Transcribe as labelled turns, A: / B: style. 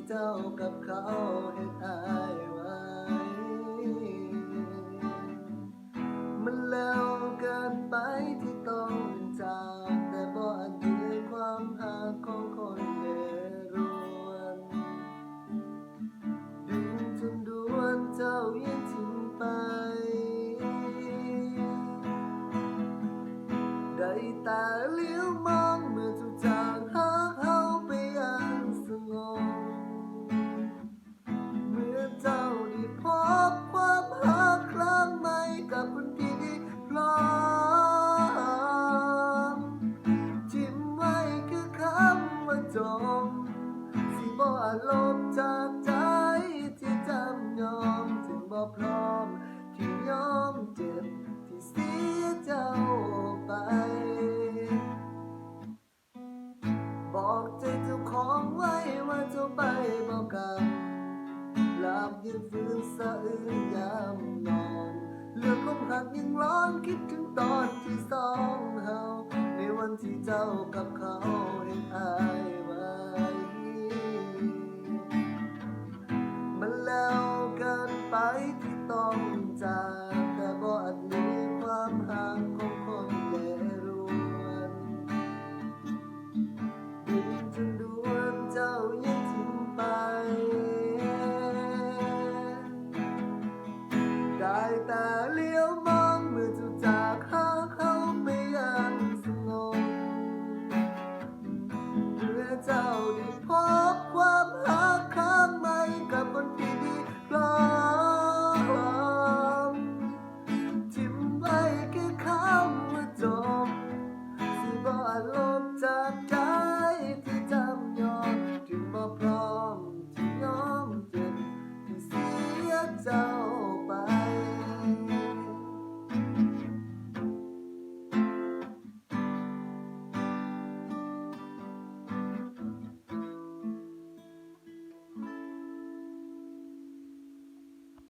A: เจ้ากับเขาเฮ็ดอายไว้มันแล้วเกินไปที่ต้องจากแต่บ่อาจยื้อความหักของคนเร่ร่อนดึงจนดวนเจ้ายังทิ้งไปได้แต่เลี้ยวมองเมื่อทุกจากหาเขาไปอย่างสงบเมื่อเจ้าได้พบความรักครั้งใหม่กับคนที่พร้อมจิ้มไว้คือคำว่าจมสิบ่อาจลบจากใจที่จำยอมถึงบ่พร้อมที่ยอมเจ็บที่เสียเจ้าไปบอกใจเจ้าของไว้ว่าเจ้าไปบอกกันหลับยืนฟื้นสะอื้นยามนอนเลือดลมหักยังร้อนคิดถึงตอนที่สองเฮาในวันที่เจ้ากับเขา